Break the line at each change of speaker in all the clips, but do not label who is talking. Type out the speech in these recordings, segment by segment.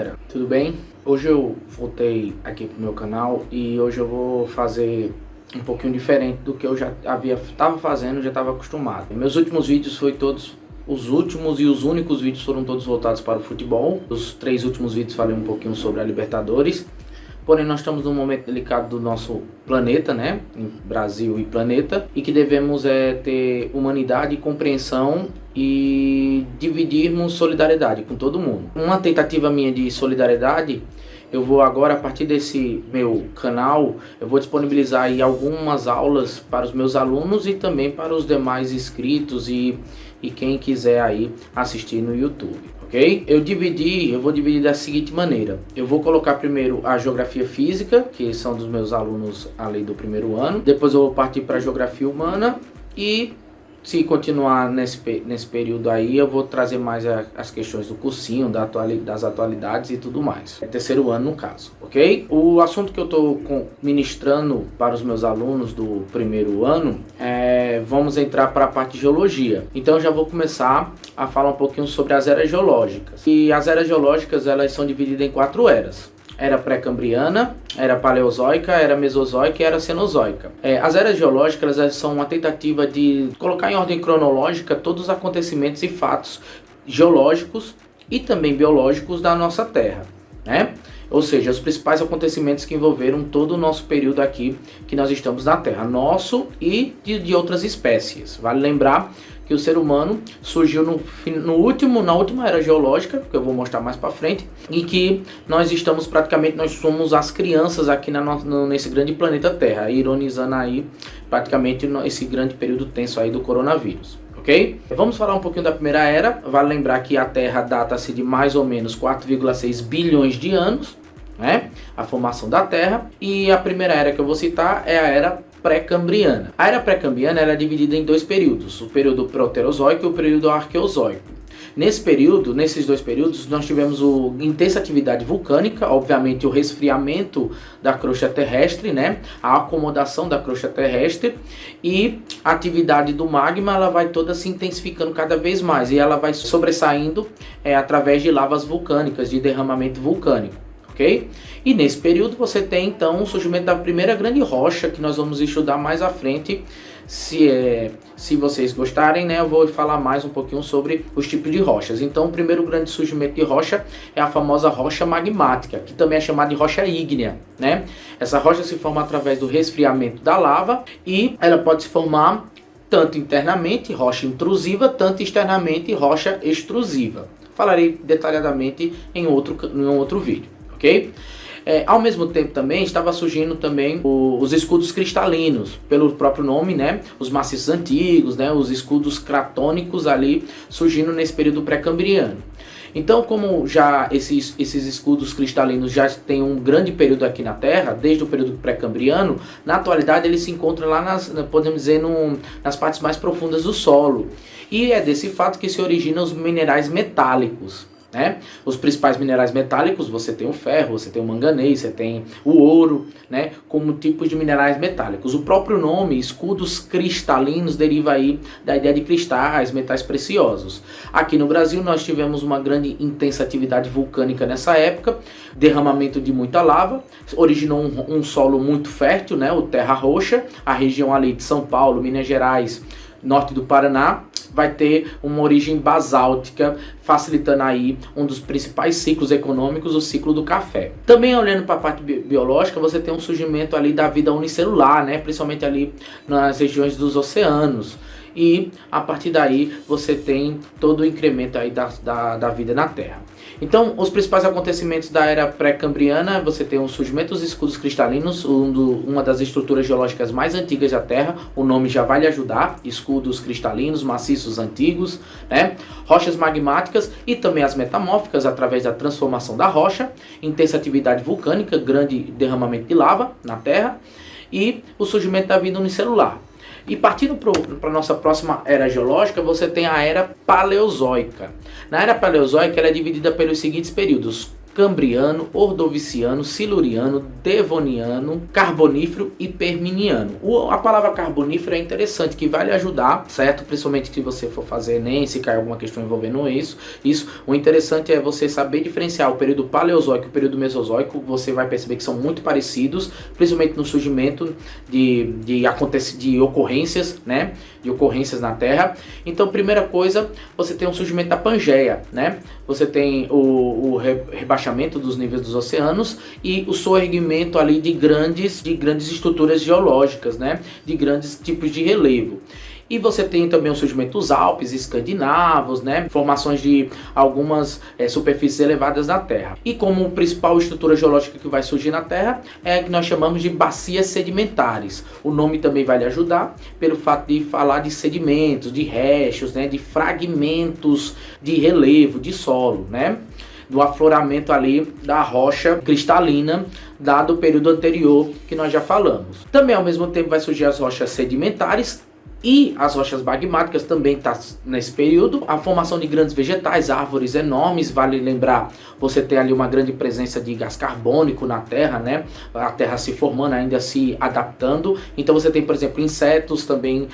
galera, tudo bem? Hoje eu voltei aqui pro meu canal e hoje eu vou fazer um pouquinho diferente do que eu já estava fazendo, já estava acostumado. Meus últimos vídeos foi todos os últimos e os únicos vídeos foram todos voltados para o futebol. Os 3 últimos vídeos falei um pouquinho sobre a Libertadores. Porém, nós estamos num momento delicado do nosso planeta, né? Em Brasil e planeta, e que devemos ter humanidade e compreensão e dividirmos solidariedade com todo mundo. Uma tentativa minha de solidariedade, eu vou agora, a partir desse meu canal, eu vou disponibilizar aí algumas aulas para os meus alunos e também para os demais inscritos e quem quiser aí assistir no YouTube, ok? Eu vou dividir da seguinte maneira. Eu vou colocar primeiro a geografia física, que são dos meus alunos ali do primeiro ano. Depois eu vou partir para a geografia humana e se continuar nesse período aí, eu vou trazer mais as questões do cursinho, das atualidades e tudo mais. É terceiro ano no caso, ok? O assunto que eu estou ministrando para os meus alunos do primeiro ano vamos entrar para a parte de geologia. Então eu já vou começar a falar um pouquinho sobre as eras geológicas. E as eras geológicas, elas são divididas em 4 eras. Era pré-cambriana, era paleozoica, era mesozoica e era cenozoica. As eras geológicas, elas são uma tentativa de colocar em ordem cronológica todos os acontecimentos e fatos geológicos e também biológicos da nossa Terra, né? Ou seja, os principais acontecimentos que envolveram todo o nosso período aqui que nós estamos na Terra, nosso e de outras espécies. Vale lembrar que o ser humano surgiu na última era geológica, que eu vou mostrar mais para frente, e que nós somos as crianças aqui nesse grande planeta Terra, ironizando aí praticamente esse grande período tenso aí do coronavírus. Ok? Vamos falar um pouquinho da primeira era. Vale lembrar que a Terra data-se de mais ou menos 4,6 bilhões de anos, né? A formação da Terra. E a primeira era que eu vou citar é a era pré-cambriana. A era pré-cambriana é dividida em 2 períodos, o período proterozoico e o período arqueozoico. Nesses 2 períodos, nós tivemos intensa atividade vulcânica, obviamente o resfriamento da crosta terrestre, né? A acomodação da crosta terrestre, e a atividade do magma, ela vai toda se intensificando cada vez mais e ela vai sobressaindo através de lavas vulcânicas, de derramamento vulcânico. Okay? E nesse período você tem então o surgimento da primeira grande rocha, que nós vamos estudar mais à frente. Se vocês gostarem, né, eu vou falar mais um pouquinho sobre os tipos de rochas. Então o primeiro grande surgimento de rocha é a famosa rocha magmática, que também é chamada de rocha ígnea, né? Essa rocha se forma através do resfriamento da lava e ela pode se formar tanto internamente, rocha intrusiva, tanto externamente, rocha extrusiva. Falarei detalhadamente em um outro vídeo. Okay? Ao mesmo tempo também estava surgindo também os escudos cristalinos, pelo próprio nome, né? Os maciços antigos, né? Os escudos cratônicos ali surgindo nesse período pré-cambriano. Então, como já esses escudos cristalinos já têm um grande período aqui na Terra, desde o período pré-cambriano, na atualidade eles se encontram lá podemos dizer, nas partes mais profundas do solo. E é desse fato que se originam os minerais metálicos, né? Os principais minerais metálicos, você tem o ferro, você tem o manganês, você tem o ouro, né? Como tipos de minerais metálicos. O próprio nome, escudos cristalinos, deriva aí da ideia de cristais, metais preciosos. Aqui no Brasil nós tivemos uma grande intensa atividade vulcânica nessa época, derramamento de muita lava, originou um solo muito fértil, né? O Terra Roxa, a região ali de São Paulo, Minas Gerais, norte do Paraná, vai ter uma origem basáltica, facilitando aí um dos principais ciclos econômicos, o ciclo do café. Também olhando para a parte biológica, você tem um surgimento ali da vida unicelular, né? Principalmente ali nas regiões dos oceanos. E a partir daí você tem todo o incremento aí da vida na Terra. Então, os principais acontecimentos da era pré-cambriana, você tem o surgimento dos escudos cristalinos, uma das estruturas geológicas mais antigas da Terra, o nome já vai lhe ajudar, escudos cristalinos, maciços antigos, né? Rochas magmáticas e também as metamórficas através da transformação da rocha, intensa atividade vulcânica, grande derramamento de lava na Terra e o surgimento da vida unicelular. E partindo para a nossa próxima era geológica, você tem a era paleozoica. Na era paleozoica ela é dividida pelos seguintes períodos: Cambriano, Ordoviciano, Siluriano, Devoniano, Carbonífero e Perminiano. A palavra carbonífero é interessante, que vai lhe ajudar, certo? Principalmente se você for fazer Enem, se cair alguma questão envolvendo isso. O interessante é você saber diferenciar o período paleozoico e o período mesozoico. Você vai perceber que são muito parecidos, principalmente no surgimento de ocorrências, né? De ocorrências na Terra. Então, primeira coisa, você tem o surgimento da Pangeia, né? Você tem o rebaixamento dos níveis dos oceanos e o soerguimento ali de grandes estruturas geológicas, né? De grandes tipos de relevo. E você tem também o surgimento dos Alpes escandinavos, né? Formações de algumas superfícies elevadas na Terra. E como principal estrutura geológica que vai surgir na Terra é a que nós chamamos de bacias sedimentares. O nome também vai lhe ajudar pelo fato de falar de sedimentos, de restos, né? De fragmentos de relevo, de solo, né? Do afloramento ali da rocha cristalina, dado o período anterior que nós já falamos. Também ao mesmo tempo vai surgir as rochas sedimentares, e as rochas magmáticas também está nesse período. A formação de grandes vegetais, árvores enormes, vale lembrar, você tem ali uma grande presença de gás carbônico na Terra, né? A Terra se formando, ainda se adaptando. Então você tem, por exemplo, insetos também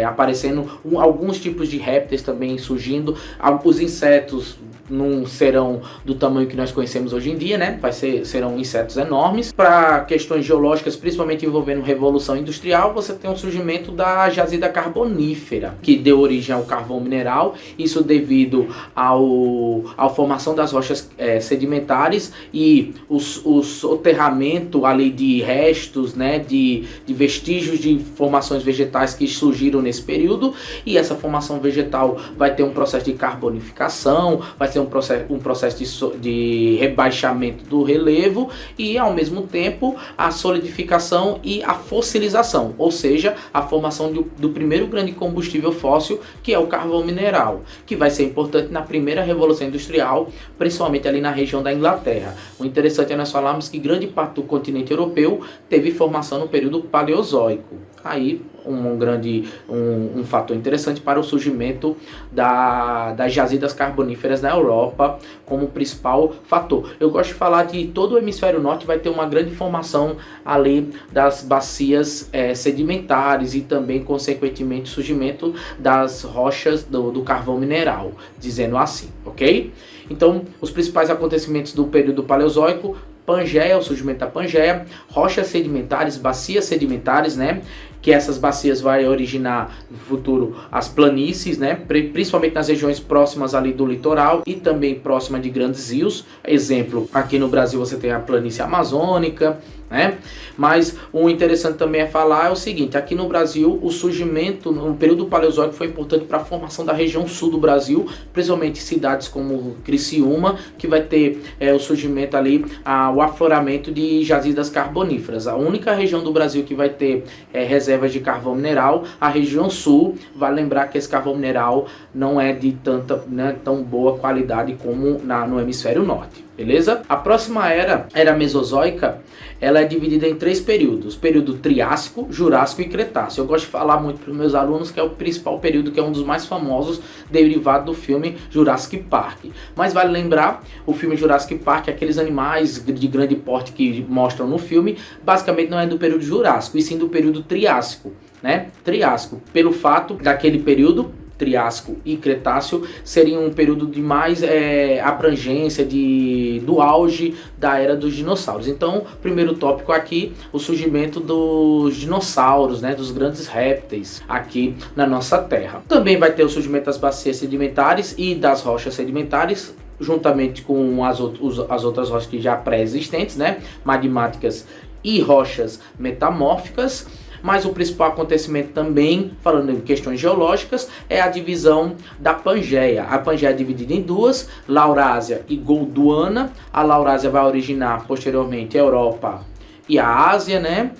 aparecendo, alguns tipos de répteis também surgindo. Os insetos não serão do tamanho que nós conhecemos hoje em dia, né? Serão insetos enormes. Para questões geológicas, principalmente envolvendo revolução industrial, você tem o surgimento da jazida carbonífera, que deu origem ao carvão mineral. Isso devido à formação das rochas sedimentares e o soterramento ali de restos, né? De vestígios de formações vegetais que surgiram nesse período. E essa formação vegetal vai ter um processo de carbonificação, vai ser um processo de rebaixamento do relevo e, ao mesmo tempo, a solidificação e a fossilização, ou seja, a formação do primeiro grande combustível fóssil, que é o carvão mineral, que vai ser importante na primeira revolução industrial, principalmente ali na região da Inglaterra. O interessante é nós falarmos que grande parte do continente europeu teve formação no período paleozoico. Aí um fator interessante para o surgimento das jazidas carboníferas na Europa como principal fator. Eu gosto de falar que todo o hemisfério norte vai ter uma grande formação ali das bacias sedimentares e também, consequentemente, o surgimento das rochas do carvão mineral, dizendo assim, ok? Então, os principais acontecimentos do período paleozoico: Pangeia, o surgimento da Pangeia, rochas sedimentares, bacias sedimentares, né? Que essas bacias vai originar no futuro as planícies, né? Principalmente nas regiões próximas ali do litoral e também próxima de grandes rios. Exemplo, aqui no Brasil você tem a planície amazônica, né? Mas o interessante também é falar o seguinte: aqui no Brasil o surgimento no período paleozoico foi importante para a formação da região sul do Brasil, principalmente cidades como Criciúma, que vai ter o surgimento ali, o afloramento de jazidas carboníferas. A única região do Brasil que vai ter reservas de carvão mineral, a região sul. Vale lembrar que esse carvão mineral não é de tão boa qualidade como no hemisfério norte. Beleza? A próxima era Mesozoica, ela é dividida em 3 períodos: período Triássico, Jurássico e Cretáceo. Eu gosto de falar muito para os meus alunos que é o principal período, que é um dos mais famosos, derivado do filme Jurassic Park. Mas vale lembrar, o filme Jurassic Park, aqueles animais de grande porte que mostram no filme, basicamente não é do período Jurássico, e sim do período Triássico, né? Triássico, pelo fato daquele período Triássico e Cretáceo seriam um período de mais abrangência, do auge da era dos dinossauros. Então, primeiro tópico aqui, o surgimento dos dinossauros, né, dos grandes répteis aqui na nossa Terra. Também vai ter o surgimento das bacias sedimentares e das rochas sedimentares, juntamente com as outras rochas que já pré-existentes, né, magmáticas e rochas metamórficas. Mas o principal acontecimento também, falando em questões geológicas, é a divisão da Pangeia. A Pangeia é dividida em 2, Laurásia e Gondwana. A Laurásia vai originar posteriormente a Europa e a Ásia, né?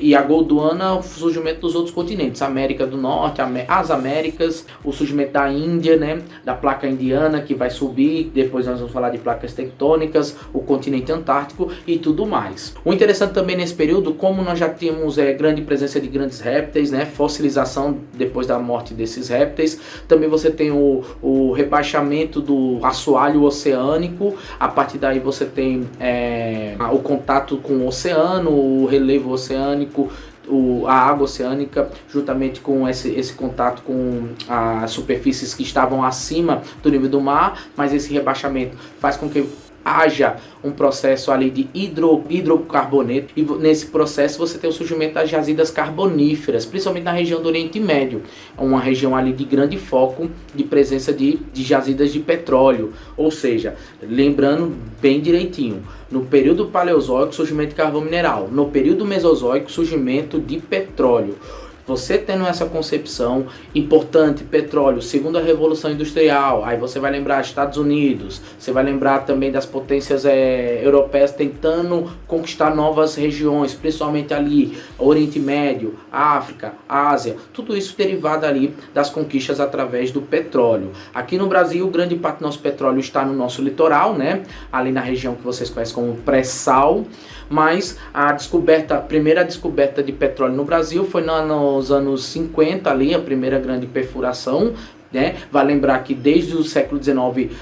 e a Gondwana, o surgimento dos outros continentes, América do Norte, as Américas, o surgimento da Índia, né, da placa indiana que vai subir, depois nós vamos falar de placas tectônicas, o continente antártico e tudo mais. O interessante também nesse período, como nós já tínhamos grande presença de grandes répteis, né, fossilização depois da morte desses répteis, também você tem o rebaixamento do assoalho oceânico, a partir daí você tem o contato com o oceano, o relevo oceânico, a água oceânica, juntamente com esse contato com as superfícies que estavam acima do nível do mar, mas esse rebaixamento faz com que haja um processo ali de hidrocarboneto, e nesse processo você tem o surgimento das jazidas carboníferas, principalmente na região do Oriente Médio, uma região ali de grande foco de presença de jazidas de petróleo, ou seja, lembrando bem direitinho, no período paleozoico, surgimento de carvão mineral, no período mesozoico, surgimento de petróleo. Você tendo essa concepção importante, petróleo, segundo a Revolução Industrial, aí você vai lembrar Estados Unidos, você vai lembrar também das potências europeias tentando conquistar novas regiões, principalmente ali, Oriente Médio, África, Ásia, tudo isso derivado ali das conquistas através do petróleo. Aqui no Brasil, grande parte do nosso petróleo está no nosso litoral, né? Ali na região que vocês conhecem como pré-sal, mas a primeira descoberta de petróleo no Brasil foi nos anos 50 ali, a primeira grande perfuração, né? Vai lembrar que desde o século XIX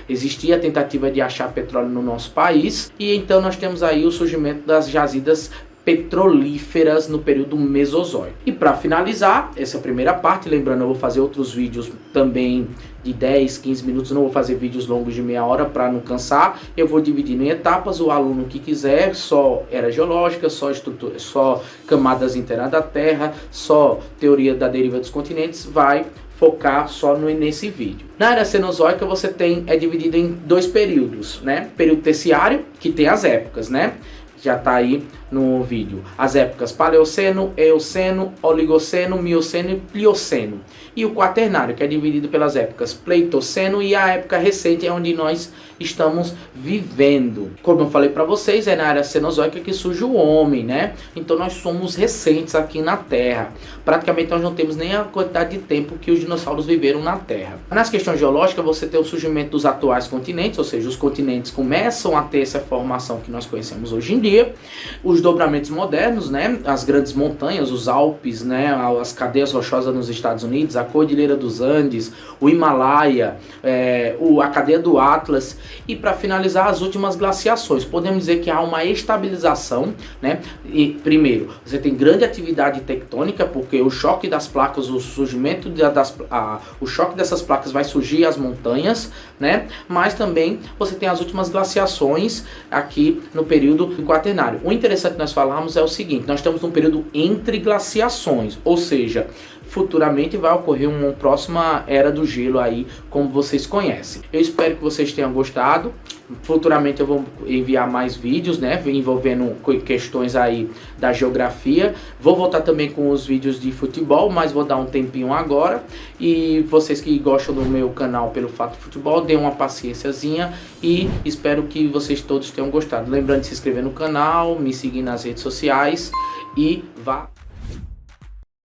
existia a tentativa de achar petróleo no nosso país, e então nós temos aí o surgimento das jazidas petrolíferas no período Mesozoico. E para finalizar essa primeira parte, lembrando, eu vou fazer outros vídeos também de 10, 15 minutos, não vou fazer vídeos longos de meia hora para não cansar, eu vou dividir em etapas, o aluno que quiser, só era geológica, só camadas internas da Terra, só teoria da deriva dos continentes, vai focar só nesse vídeo. Na era cenozoica você é dividido em dois períodos, né? Período terciário, que tem as épocas, né? Já está aí no vídeo. As épocas Paleoceno, Eoceno, Oligoceno, Mioceno e Plioceno. E o quaternário, que é dividido pelas épocas Pleistoceno e a época recente, é onde nós estamos vivendo. Como eu falei para vocês, é na era cenozoica que surge o homem, né? Então nós somos recentes aqui na Terra. Praticamente nós não temos nem a quantidade de tempo que os dinossauros viveram na Terra. Nas questões geológicas, você tem o surgimento dos atuais continentes, ou seja, os continentes começam a ter essa formação que nós conhecemos hoje em dia. Os dobramentos modernos, né? As grandes montanhas, os Alpes, né? As cadeias rochosas nos Estados Unidos, a Cordilheira dos Andes, o Himalaia, a cadeia do Atlas, e para finalizar as últimas glaciações. Podemos dizer que há uma estabilização, né? E primeiro, você tem grande atividade tectônica, porque o choque das placas, o surgimento o choque dessas placas vai surgir as montanhas, né? Mas também você tem as últimas glaciações aqui no período quaternário. O interessante que nós falamos é o seguinte: nós estamos num período entre glaciações, ou seja, futuramente vai ocorrer uma próxima era do gelo aí, como vocês conhecem. Eu espero que vocês tenham gostado. Futuramente eu vou enviar mais vídeos, né, envolvendo questões aí da geografia. Vou voltar também com os vídeos de futebol, mas vou dar um tempinho agora. E vocês que gostam do meu canal pelo Fato Futebol, dêem uma paciênciazinha e espero que vocês todos tenham gostado. Lembrando de se inscrever no canal, me seguir nas redes sociais e vá...